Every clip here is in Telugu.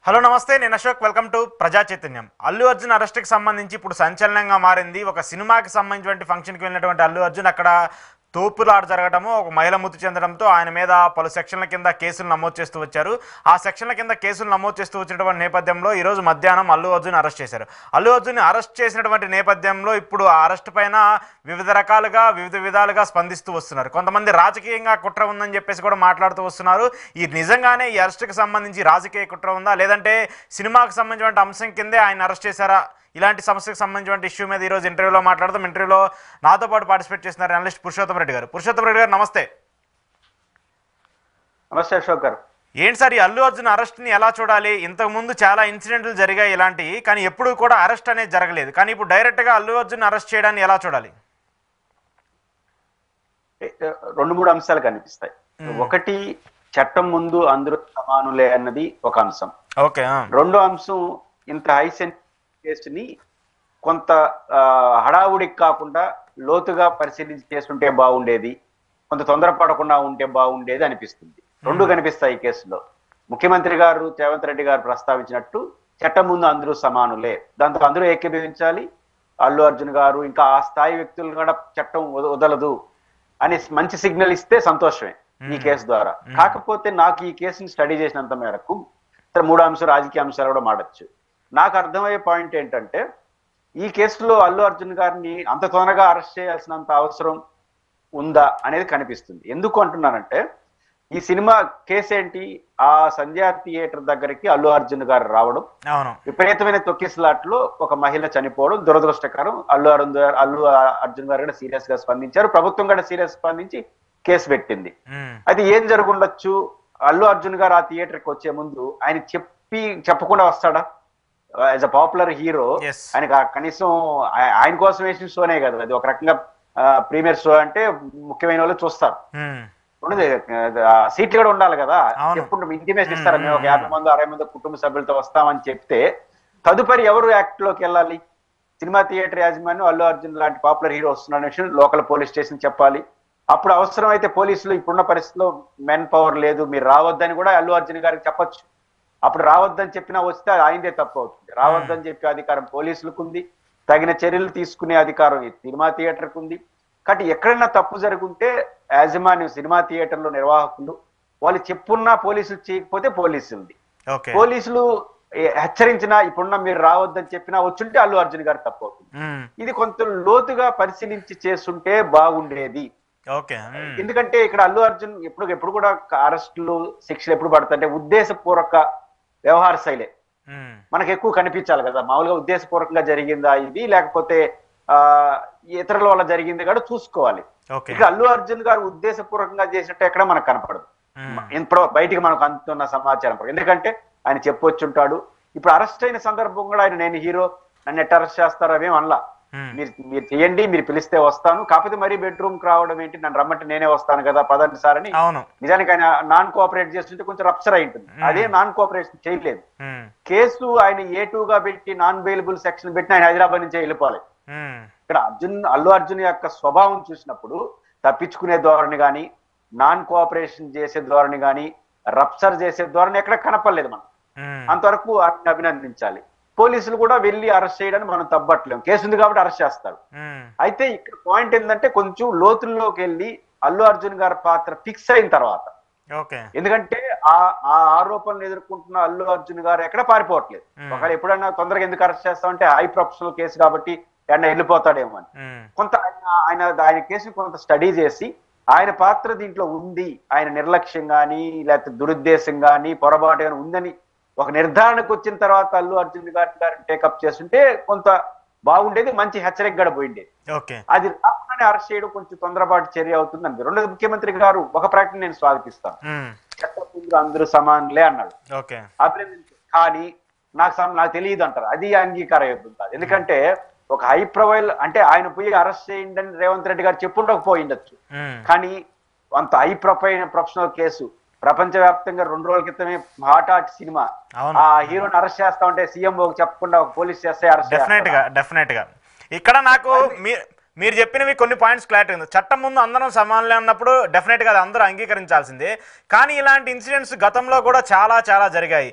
హలో నమస్తే, నేను అశోక్. వెల్కమ్ టు ప్రజా చైతన్యం. అల్లు అర్జున్ అరెస్ట్కి సంబంధించి ఇప్పుడు సంచలనంగా మారింది. ఒక సినిమాకి సంబంధించినటువంటి ఫంక్షన్కి వెళ్ళినటువంటి అల్లు అర్జున్ అక్కడ తోపులాట జరగడము, ఒక మహిళ మృతి చెందడంతో ఆయన మీద పలు సెక్షన్ల కింద కేసులు నమోదు చేస్తూ వచ్చారు. ఆ సెక్షన్ల కింద కేసులు నమోదు చేస్తూ వచ్చినటువంటి నేపథ్యంలో ఈరోజు మధ్యాహ్నం అల్లు అర్జున్ అరెస్ట్ చేశారు. అల్లు అర్జున్ అరెస్ట్ చేసినటువంటి నేపథ్యంలో ఇప్పుడు ఆ అరెస్ట్ పైన వివిధ విధాలుగా స్పందిస్తూ వస్తున్నారు. కొంతమంది రాజకీయంగా కుట్ర ఉందని చెప్పేసి కూడా మాట్లాడుతూ వస్తున్నారు. ఈ నిజంగానే ఈ అరెస్ట్కి సంబంధించి రాజకీయ కుట్ర ఉందా, లేదంటే సినిమాకి సంబంధించిన అంశం కిందే ఆయన అరెస్ట్ చేశారా, ఇలాంటి సమస్యకు సంబంధించిన ఇష్యూ మీద ఈరోజు ఇంటర్వ్యూలో మాట్లాడదాం. ఇంటర్వ్యూలో నాతో పాటు పార్టిసిపేట్ చేస్తున్నారు అనలిస్ట్ పురుషోత్తమ రెడ్డి గారు. పురుషోత్తమ రెడ్డి గారు నమస్తే. నమస్తే అశోక్ గారు. ఏంటి సార్ ఈ అల్లు అర్జున్ అరెస్ట్ని ఎలా చూడాలి? ఇంతకుముందు చాలా ఇన్సిడెంట్లు జరిగాయి ఇలాంటివి, కానీ ఎప్పుడు కూడా అరెస్ట్ అనేది జరగలేదు. కానీ ఇప్పుడు డైరెక్ట్గా అల్లు అర్జున్ అరెస్ట్ చేయడాన్ని ఎలా చూడాలి? రెండు మూడు అంశాలు కనిపిస్తాయి. ఒకటి, చట్టం ముందు అందరూ సమానులే అన్నది ఒక అంశం. ఓకే. రెండో అంశం, ఇంత హై సెన్స్ కేసుని కొంత హడావుడికి కాకుండా లోతుగా పరిశీలించి చేస్తుంటే బాగుండేది, కొంత తొందరపడకుండా ఉంటే బాగుండేది అనిపిస్తుంది. రెండు కనిపిస్తాయి ఈ కేసులో. ముఖ్యమంత్రి గారు రేవంత్ రెడ్డి గారు ప్రస్తావించినట్టు చట్టం ముందు అందరూ సమానులే, దాంతో అందరూ ఏకీభవించాలి. అల్లు అర్జున్ గారు ఇంకా ఆ స్థాయి వ్యక్తులు కూడా చట్టం వదలదు అని మంచి సిగ్నల్ ఇస్తే సంతోషమే ఈ కేసు ద్వారా. కాకపోతే నాకు ఈ కేసుని స్టడీ చేసినంత మేరకు మూడు అంశాలు, రాజకీయ అంశాలు కూడా మాడచ్చు. నాకు అర్థమయ్యే పాయింట్ ఏంటంటే, ఈ కేసులో అల్లు అర్జున్ గారిని అంత తొందరగా అరెస్ట్ చేయాల్సినంత అవసరం ఉందా అనేది కనిపిస్తుంది. ఎందుకు అంటున్నానంటే, ఈ సినిమా కేసు ఏంటి, ఆ సంధ్యా థియేటర్ దగ్గరికి అల్లు అర్జున్ గారు రావడం, విపరీతమైన తొక్కిసలాట్లో ఒక మహిళ చనిపోవడం దురదృష్టకరం. అల్లు అర్జున్ గారు కూడా సీరియస్ గా స్పందించారు, ప్రభుత్వం కూడా సీరియస్ స్పందించి కేసు పెట్టింది. అయితే ఏం జరుగుండొచ్చు? అల్లు అర్జున్ గారు ఆ థియేటర్కి వచ్చే ముందు ఆయన చెప్పకుండా వస్తాడా? యాజ్ అ పాపులర్ హీరో ఆయన కనీసం ఆయన కోసం వేసిన షోనే కదా అది, ఒక రకంగా ప్రీమియర్ షో అంటే ముఖ్యమైన వాళ్ళు చూస్తారు, సీట్లు కూడా ఉండాలి కదా. ఎప్పుడు ఇంటిమేషన్ ఇస్తారా, మేము ఒక 50 మంది 60 మంది కుటుంబ సభ్యులతో వస్తామని చెప్తే తదుపరి ఎవరు యాక్ట్ లోకి వెళ్ళాలి? సినిమా థియేటర్ యాజమాన్యం అల్లు అర్జున్ లాంటి పాపులర్ హీరో వస్తున్న విషయం లోకల్ పోలీస్ స్టేషన్ చెప్పాలి. అప్పుడు అవసరమైతే పోలీసులు ఇప్పుడున్న పరిస్థితిలో మెన్ పవర్ లేదు, మీరు రావద్దని కూడా అల్లు అర్జున్ గారికి చెప్పొచ్చు. అప్పుడు రావద్దని చెప్పినా వస్తే ఆయనదే తప్పు అవుతుంది. రావద్దని చెప్పే అధికారం పోలీసులకు ఉంది, తగిన చర్యలు తీసుకునే అధికారం సినిమా థియేటర్కు ఉంది. కాబట్టి ఎక్కడైనా తప్పు జరుగుంటే యాజమాన్యం, సినిమా థియేటర్లో నిర్వాహకులు వాళ్ళు చెప్పున్నా పోలీసులు చేయకపోతే పోలీసులది. పోలీసులు హెచ్చరించినా ఇప్పుడున్న మీరు రావద్దని చెప్పినా వచ్చుంటే అల్లు అర్జున్ గారు తప్పు అవుతుంది. ఇది కొంత లోతుగా పరిశీలించి చేస్తుంటే బాగుండేది. ఎందుకంటే ఇక్కడ అల్లు అర్జున్ ఎప్పుడు కూడా అరెస్టులు, శిక్షలు ఎప్పుడు పడతాయంటే ఉద్దేశపూర్వక వ్యవహార శైలే మనకు ఎక్కువ కనిపించాలి కదా. మామూలుగా ఉద్దేశపూర్వకంగా జరిగిందా ఇది, లేకపోతే ఇతరుల వల్ల జరిగింది కూడా చూసుకోవాలి. ఇక్కడ అల్లు అర్జున్ గారు ఉద్దేశపూర్వకంగా చేసినట్టు ఎక్కడ మనకు కనపడదు. ఇప్పుడు బయటికి మనకు అందుతున్న సమాచారం ఎందుకంటే ఆయన చెప్పొచ్చుంటాడు. ఇప్పుడు అరెస్ట్ అయిన సందర్భం కూడా ఆయన నేను హీరో, నన్ను ఎట్ట అరెస్ట్ చేస్తారో అవేం అనలా. మీరు చేయండి, మీరు పిలిస్తే వస్తాను, కాకపోతే మరీ బెడ్రూమ్ కి రావడం ఏంటి, నన్ను రమ్మంటే నేనే వస్తాను కదా పదండి సార్ అని. నిజానికి ఆయన నాన్ కోఆపరేట్ చేస్తుంటే కొంచెం రప్చర్ అయి ఉంటుంది. అదే నాన్ కోఆపరేషన్ చేయలేదు. కేసు ఆయన A2 గా పెట్టి నాన్ బెయిలబుల్ సెక్షన్ పెట్టి ఆయన హైదరాబాద్ నుంచే వెళ్ళిపోవాలి. ఇక్కడ అల్లు అర్జున్ యొక్క స్వభావం చూసినప్పుడు తప్పించుకునే ధోరణి గాని, నాన్ కోఆపరేషన్ చేసే ధోరణి గాని, రప్చర్ చేసే ధోరణి ఎక్కడ కనపడలేదు. మనం అంతవరకు అభినందించాలి. పోలీసులు కూడా వెళ్ళి అరెస్ట్ చేయడానికి మనం తప్పట్లేము, కేసు ఉంది కాబట్టి అరెస్ట్ చేస్తారు. అయితే ఇక్కడ పాయింట్ ఏంటంటే, కొంచెం లోతుల్లోకి వెళ్ళి అల్లు అర్జున్ గారి పాత్ర ఫిక్స్ అయిన తర్వాత, ఎందుకంటే ఆ ఆరోపణలు ఎదుర్కొంటున్న అల్లు అర్జున్ గారు ఎక్కడ పారిపోవట్లేదు. ఒకవేళ ఎప్పుడైనా తొందరగా ఎందుకు అరెస్ట్ చేస్తామంటే హై ప్రొఫెషనల్ కేసు కాబట్టి ఎన్న వెళ్ళిపోతాడేమో అని కొంత ఆయన కేసుని కొంత స్టడీ చేసి ఆయన పాత్ర దీంట్లో ఉంది, ఆయన నిర్లక్ష్యం గాని లేకపోతే దురుద్దేశం గాని పొరపాటు గాని ఉందని ఒక నిర్ధారణకు వచ్చిన తర్వాత అల్లు అర్జున్ గారిని టేకప్ చేస్తుంటే కొంత బాగుండేది, మంచి హెచ్చరిక కూడా పోయిండేది. అది రాకుండానే అరెస్ట్ చేయడం కొంచెం తొందరపాటు చర్య అవుతుంది అంతే. రెండోది, ముఖ్యమంత్రి గారు ఒక ప్రకటన నేను స్వాగతిస్తాను, చట్టం అందరూ సమానులే అన్నాడు, అభినందించారు. కానీ నాకు తెలియదు అంటారు, అది అంగీకారం అవుతుంది. ఎందుకంటే ఒక హై ప్రొఫైల్ అంటే ఆయన పోయి అరెస్ట్ చేయండి అని రేవంత్ రెడ్డి గారు చెప్పుండకపోయిండొచ్చు, కానీ అంత హై ప్రొఫెషనల్ కేసు ప్రపంచవ్యాప్తంగా 2 రోజుల క్రితమే హాట్ సినిమా, ఆ హీరోని అరెస్ట్ చేస్తా ఉంటే సీఎం చెప్పకుండా ఒక పోలీస్ చేస్తే డెఫినెట్ గా ఇక్కడ నాకు మీరు చెప్పినవి కొన్ని పాయింట్స్ క్లారిటీ ఉంది. చట్టం ముందు అందరం సమానులే అన్నప్పుడు డెఫినెట్గా అది అందరూ అంగీకరించాల్సిందే. కానీ ఇలాంటి ఇన్సిడెంట్స్ గతంలో కూడా చాలా జరిగాయి.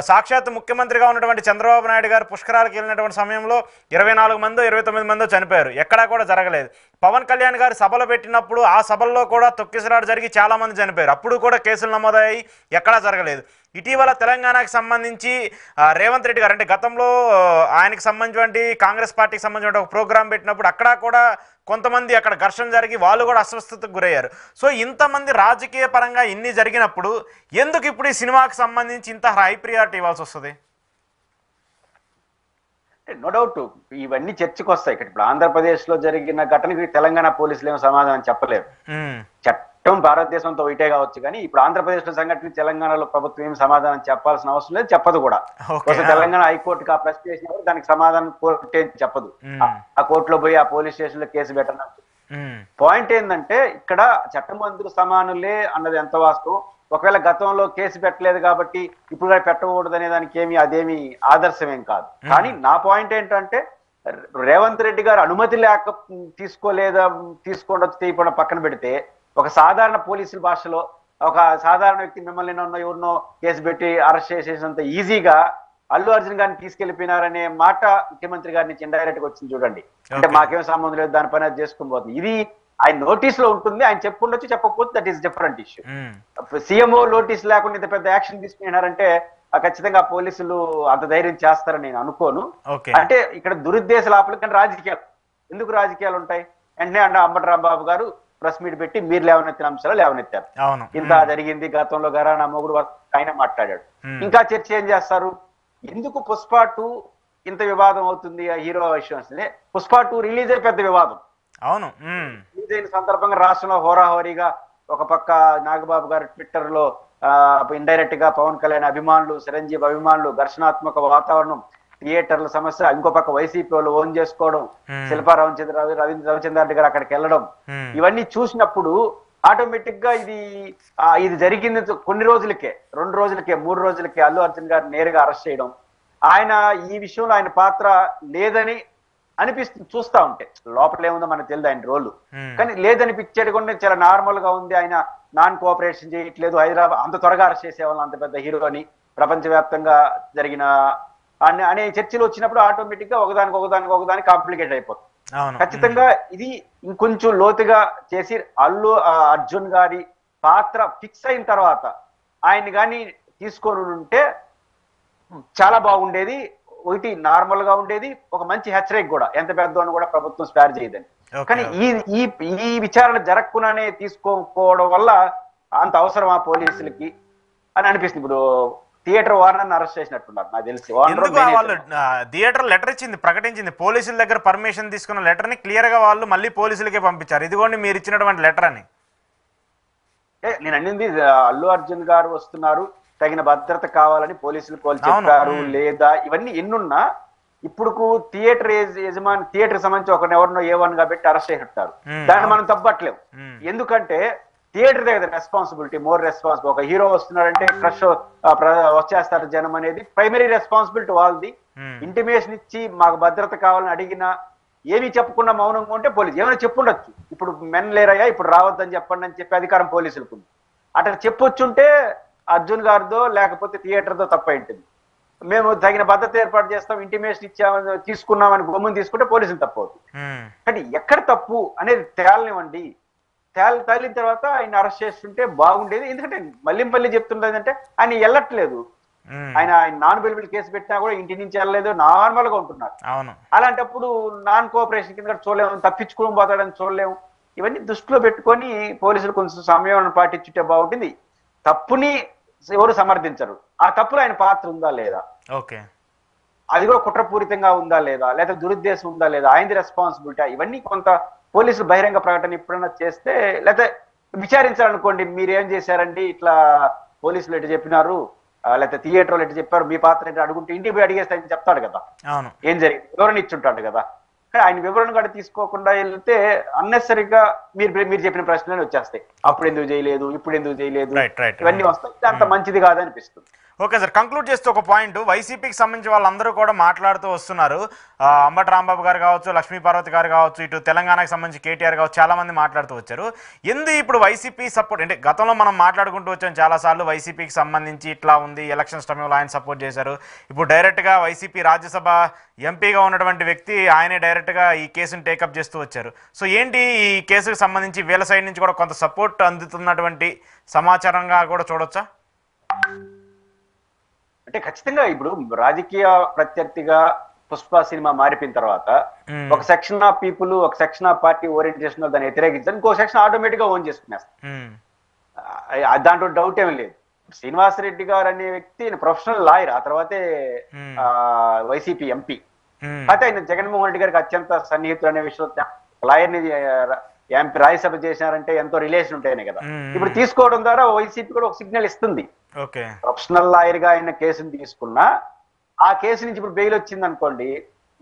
సాక్షాత్ ముఖ్యమంత్రిగా ఉన్నటువంటి చంద్రబాబు నాయుడు గారు పుష్కరాలకు వెళ్ళినటువంటి సమయంలో 24 మందో 29 మందో చనిపోయారు, ఎక్కడా కూడా జరగలేదు. పవన్ కళ్యాణ్ గారు సభలు పెట్టినప్పుడు ఆ సభల్లో కూడా తొక్కిసలాట జరిగి చాలామంది చనిపోయారు, అప్పుడు కూడా కేసులు నమోదయ్యాయి, ఎక్కడా జరగలేదు. ఇటీవల తెలంగాణకి సంబంధించి రేవంత్ రెడ్డి గారు అంటే గతంలో ఆయనకి సంబంధించినటువంటి కాంగ్రెస్ పార్టీకి సంబంధించిన ఒక ప్రోగ్రాం పెట్టినప్పుడు అక్కడ కూడా కొంతమంది అక్కడ ఘర్షణ జరిగి వాళ్ళు కూడా అస్వస్థతకు గురయ్యారు. సో ఇంతమంది రాజకీయ పరంగా ఇన్ని జరిగినప్పుడు ఎందుకు ఇప్పుడు ఈ సినిమాకి సంబంధించి ఇంత హై ప్రియారిటీ ఇవ్వాల్సి వస్తుంది? నో డౌట్ ఇవన్నీ చర్చకు వస్తాయి. ఇక్కడ ఇప్పుడు ఆంధ్రప్రదేశ్ లో జరిగిన ఘటనకి తెలంగాణ పోలీసులు ఏమో సమాధానం చెప్పలేరు. చట్టం భారతదేశంతో ఒకటే కావచ్చు, కానీ ఇప్పుడు ఆంధ్రప్రదేశ్ లో సంఘటన తెలంగాణలో ప్రభుత్వం ఏం సమాధానం చెప్పాల్సిన అవసరం లేదు, చెప్పదు కూడా. తెలంగాణ హైకోర్టుకి ఆ ప్రశ్న చేసినప్పుడు దానికి సమాధానం కోర్టు చెప్పదు. ఆ కోర్టులో పోయి ఆ పోలీస్ స్టేషన్ లో కేసు పెట్టడం. పాయింట్ ఏంటంటే ఇక్కడ చట్టమంత్రులు సమానులే అన్నది ఎంత వాస్తవం. ఒకవేళ గతంలో కేసు పెట్టలేదు కాబట్టి ఇప్పుడు పెట్టకూడదు అనే దానికి అదేమి ఆదర్శమేం కాదు. కానీ నా పాయింట్ ఏంటంటే రేవంత్ రెడ్డి గారు అనుమతి లేక తీసుకోకుండా పక్కన పెడితే ఒక సాధారణ పోలీసుల భాషలో ఒక సాధారణ వ్యక్తి మిమ్మల్ని ఎవరినో కేసు పెట్టి అరెస్ట్ చేసేసినంత ఈజీగా అల్లు అర్జున్ గారిని తీసుకెళ్లిపోయినారనే మాట ముఖ్యమంత్రి గారి నుంచి ఇండైరెక్ట్ గా వచ్చింది చూడండి. అంటే మాకేం సంబంధం లేదు, దాని పని అది చేసుకుని పోతుంది. ఇది ఆయన నోటీస్ లో ఉంటుంది, ఆయన చెప్పుండొచ్చు, చెప్పకపోతే that is different issue. CMO notice లేకుండా ఇంత పెద్ద యాక్షన్ తీసుకున్నారంటే ఖచ్చితంగా పోలీసులు అంత ధైర్యం చేస్తారని నేను అనుకోను. అంటే ఇక్కడ దురుద్దేశ లోపల కానీ రాజకీయాలు ఎందుకు రాజకీయాలు ఉంటాయి వెంటనే అంబటి రాంబాబు గారు ప్రెస్ మీట్ పెట్టి మీరు లేవనెత్తిన అంశాలు లేవనెత్తారు. ఇంత జరిగింది గతంలో గరానా మొగుడు ఆయన మాట్లాడాడు. ఇంకా చర్చ ఏం చేస్తారు? ఎందుకు పుష్ప 2 ఇంత వివాదం అవుతుంది ఆ హీరో విషయం? పుష్ప 2 రిలీజ్ అయి పెద్ద వివాదం. అవును, రిలీజ్ అయిన సందర్భంగా రాష్ట్రంలో హోరాహోరీగా ఒక పక్క నాగబాబు గారు ట్విట్టర్ లో ఇండైరెక్ట్ గా పవన్ కళ్యాణ్ అభిమానులు, చిరంజీవి అభిమానులు, ఘర్షణాత్మక వాతావరణం, థియేటర్ల సమస్య, ఇంకో పక్క వైసీపీ వాళ్ళు ఓన్ చేసుకోవడం, శిల్పా రవిచంద్రారెడ్డి గారు అక్కడికి వెళ్ళడం, ఇవన్నీ చూసినప్పుడు ఆటోమేటిక్ గా ఇది జరిగింది కొన్ని రోజులకే, 2 రోజులకే, 3 రోజులకే అల్లు అర్జున్ గారు నేరుగా అరెస్ట్ చేయడం, ఆయన ఈ విషయంలో ఆయన పాత్ర లేదని అనిపిస్తుంది. చూస్తా ఉంటే లోపల ఏముందో మనకు తెలియదు ఆయన రోలు, కానీ లేదనిపించేది కూడా చాలా నార్మల్ గా ఉంది. ఆయన నాన్ కోఆపరేషన్ చేయట్లేదు. హైదరాబాద్ అంత త్వరగా అరెస్ట్ చేసేవాళ్ళం అంత పెద్ద హీరోని ప్రపంచవ్యాప్తంగా జరిగిన అనే చర్చలు వచ్చినప్పుడు ఆటోమేటిక్ గా ఒకదానికి కాంప్లికేట్ అయిపోతుంది. ఖచ్చితంగా ఇది ఇంకొంచెం లోతుగా చేసి అల్లు అర్జున్ గారి పాత్ర ఫిక్స్ అయిన తర్వాత ఆయన్ని కానీ తీసుకొని ఉంటే చాలా బాగుండేది. ఒకటి నార్మల్ గా ఉండేది, ఒక మంచి హెచ్చరిక కూడా, ఎంత పెద్దవాడిని కూడా ప్రభుత్వం స్పేర్ చేయదని. కానీ ఈ విచారణ జరగకుండానే తీసుకోకపోవడం వల్ల అంత అవసరం ఆ పోలీసులకి అని అనిపిస్తుంది. ఇప్పుడు థియేటర్ వార్నర్ని అరెస్ట్ చేసినట్టున్నారు నాకు తెలిసి. వాళ్ళు థియేటర్ లెటర్ ఇచ్చింది, ప్రకటించింది, పోలీసుల దగ్గర పర్మిషన్ తీసుకున్న లెటర్ ని క్లియర్ గా వాళ్ళు మళ్ళీ పోలీసులకే పంపించారు. ఇదిగోండి మీరు ఇచ్చినటువంటి లెటర్ అని. నేను అన్నింది అల్లు అర్జున్ గారు వస్తున్నారు, తగిన భద్రత కావాలని పోలీసులు చెప్పారు లేదా, ఇవన్నీ ఎన్నున్నా ఇప్పుడు థియేటర్ యజమాని థియేటర్ సంబంధించి ఎవరినో A1 గా పెట్టి అరెస్ట్ చేసినట్టారు. దాన్ని మనం తప్పట్లేము. ఎందుకంటే థియేటర్ దగ్గర రెస్పాన్సిబిలిటీ మోర్ రెస్పాన్సిబుల్. ఒక హీరో వస్తున్నాడంటే క్రష్ వచ్చేస్తారు జనం అనేది ప్రైమరీ రెస్పాన్సిబిలిటీ వాళ్ళది. ఇంటిమేషన్ ఇచ్చి మాకు భద్రత కావాలని అడిగినా ఏమీ చెప్పకుండా మౌనంగా ఉంటే పోలీసు ఏమైనా చెప్పుండొచ్చు, ఇప్పుడు మెన్ లేరయ్యా ఇప్పుడు రావద్దని చెప్పండి అని చెప్పి అధికారం పోలీసులకు ఉంది. అట్లా చెప్పొచ్చుంటే అర్జున్ గారిదో లేకపోతే థియేటర్దో తప్ప ఉంటుంది. మేము తగిన భద్రత ఏర్పాటు చేస్తాం, ఇంటిమేషన్ ఇచ్చామని తీసుకున్నామని గమ్ముని తీసుకుంటే పోలీసులు తప్పు అవుతుంది. కానీ ఎక్కడ తప్పు అనేది తేలనివ్వండి. తేలిన తర్వాత ఆయన అరెస్ట్ చేస్తుంటే బాగుండేది. ఎందుకంటే మళ్ళీ చెప్తుండేది అంటే ఆయన వెళ్ళట్లేదు, ఆయన నాన్ బెయిలబుల్ కేసు పెట్టినా కూడా ఇంటి నుంచి వెళ్ళలేదు, నార్మల్ గా ఉంటున్నారు. అలాంటప్పుడు నాన్ కోఆపరేషన్ కింద చూడలేము, తప్పించుకుని పోతాడని చూడలేము. ఇవన్నీ దృష్టిలో పెట్టుకొని పోలీసులు కొంచెం సమయం పాటించుంటే బాగుంటుంది. తప్పుని ఎవరు సమర్థించరు, ఆ తప్పులో ఆయన పాత్ర ఉందా లేదా, అది కూడా కుట్రపూరితంగా ఉందా లేదా, లేదా దురుద్దేశం ఉందా లేదా, ఆయనది రెస్పాన్సిబిలిటీ, ఇవన్నీ కొంత పోలీసులు బహిరంగ ప్రకటన ఎప్పుడైనా చేస్తే, లేకపోతే విచారించాలనుకోండి మీరేం చేశారండి ఇట్లా పోలీసులు ఎటు చెప్పినారు, లేకపోతే థియేటర్లు ఎటు చెప్పారు, మీ పాత్ర ఏంటి అడుగుంటే ఇంటికి పోయి అడిగేస్తే ఆయన చెప్తాడు కదా ఏం జరిగింది, వివరణ ఇచ్చుంటాడు కదా. కానీ ఆయన వివరణ కూడా తీసుకోకుండా వెళ్తే అన్నెసరిగా మీరు చెప్పిన ప్రశ్నలు వచ్చేస్తాయి. అప్పుడు ఎందుకు చేయలేదు, ఇప్పుడు ఎందుకు చేయలేదు, ఇవన్నీ వస్తాయి. అంత మంచిది కాదనిపిస్తుంది. ఓకే సార్, కంక్లూడ్ చేస్తే ఒక పాయింట్, వైసీపీకి సంబంధించి వాళ్ళందరూ కూడా మాట్లాడుతూ వస్తున్నారు. అంబటి రాంబాబు గారు కావచ్చు, లక్ష్మీ పార్వతి గారు కావచ్చు, ఇటు తెలంగాణకు సంబంధించి కేటీఆర్ కావచ్చు, చాలా మంది మాట్లాడుతూ వచ్చారు. ఇప్పుడు వైసీపీ సపోర్ట్ అంటే గతంలో మనం మాట్లాడుకుంటూ వచ్చాం చాలాసార్లు, వైసీపీకి సంబంధించి ఇట్లా ఉంది, ఎలక్షన్స్ టైంలో ఆయన సపోర్ట్ చేశారు. ఇప్పుడు డైరెక్ట్గా వైసీపీ రాజ్యసభ ఎంపీగా ఉన్నటువంటి వ్యక్తి ఆయనే డైరెక్ట్గా ఈ కేసును టేకప్ చేస్తూ వచ్చారు. సో ఏంటి ఈ కేసుకు సంబంధించి వీళ్ళ సైడ్ నుంచి కూడా కొంత సపోర్ట్ అందుతున్నటువంటి సమాచారంగా కూడా చూడొచ్చా? అంటే ఖచ్చితంగా ఇప్పుడు రాజకీయ ప్రత్యర్థిగా పుష్ప సినిమా మారిపోయిన తర్వాత ఒక సెక్షన్ ఆఫ్ పీపుల్, ఒక సెక్షన్ ఆఫ్ పార్టీ ఓరియంటేషన్ దాన్ని వ్యతిరేకించారు, ఇంకో సెక్షన్ ఆటోమేటిక్ గా ఓన్ చేసుకునేస్తారు. దాంట్లో డౌట్ ఏమీ లేదు. శ్రీనివాసరెడ్డి గారు అనే వ్యక్తి ప్రొఫెషనల్ లాయర్, ఆ తర్వాతే వైసీపీ ఎంపీ. అయితే ఆయన జగన్మోహన్ రెడ్డి గారికి అత్యంత సన్నిహితులు అనే విషయం, లాయర్ ని ఎంపీ రాజ్యసభ చేసినారంటే ఎంతో రిలేషన్ ఉంటాయనే కదా. ఇప్పుడు తీసుకోవడం ద్వారా వైసీపీ కూడా ఒక సిగ్నల్ ఇస్తుంది. ప్రొఫెషనల్ లాయర్ గా ఆయన కేసుని తీసుకున్నా, ఆ కేసు నుంచి ఇప్పుడు బెయిల్ వచ్చింది అనుకోండి,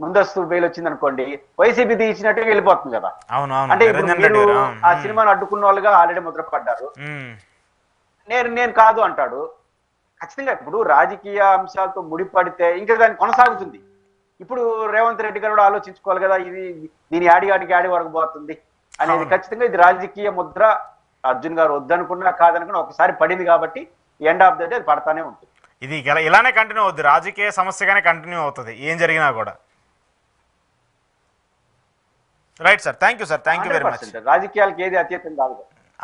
ముందస్తు బెయిల్ వచ్చింది అనుకోండి, వైసీపీ తీసినట్టుగా వెళ్ళిపోతుంది కదా. అంటే ఇప్పుడు మీరు ఆ సినిమాను అడ్డుకున్న వాళ్ళుగా ఆల్రెడీ ముద్రపడ్డారు. నేను కాదు అంటాడు. ఖచ్చితంగా ఇప్పుడు రాజకీయ అంశాలతో ముడిపడితే ఇంకా దాన్ని కొనసాగుతుంది. ఇప్పుడు రేవంత్ రెడ్డి గారు కూడా ఆలోచించుకోవాలి కదా, ఇది దీని యాడి వరకు పోతుంది అనేది. ఖచ్చితంగా ఇది రాజకీయ ముద్ర. అర్జున్ గారు వద్దనుకున్నా కాదనుకున్నా ఒకసారి పడింది కాబట్టి ఎండ్ ఆఫ్ ద డే అది పడతానే ఉంటుంది. ఇది ఇలానే కంటిన్యూ అవుతుంది, రాజకీయ సమస్యగానే కంటిన్యూ అవుతుంది ఏం జరిగినా కూడా. Right sir, thank you sir, thank you very much. రాజకీయాలకు ఏది అత్యతం కాదు.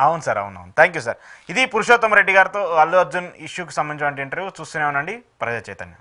అవును సార్, అవునవును, థ్యాంక్ యూ సార్. ఇది పురుషోత్తమ్ రెడ్డి గారితో అల్లు అర్జున్ ఇష్యూకి సంబంధించిన ఇంటర్వ్యూ. చూస్తూనే ఉండండి ప్రజా చైతన్యం.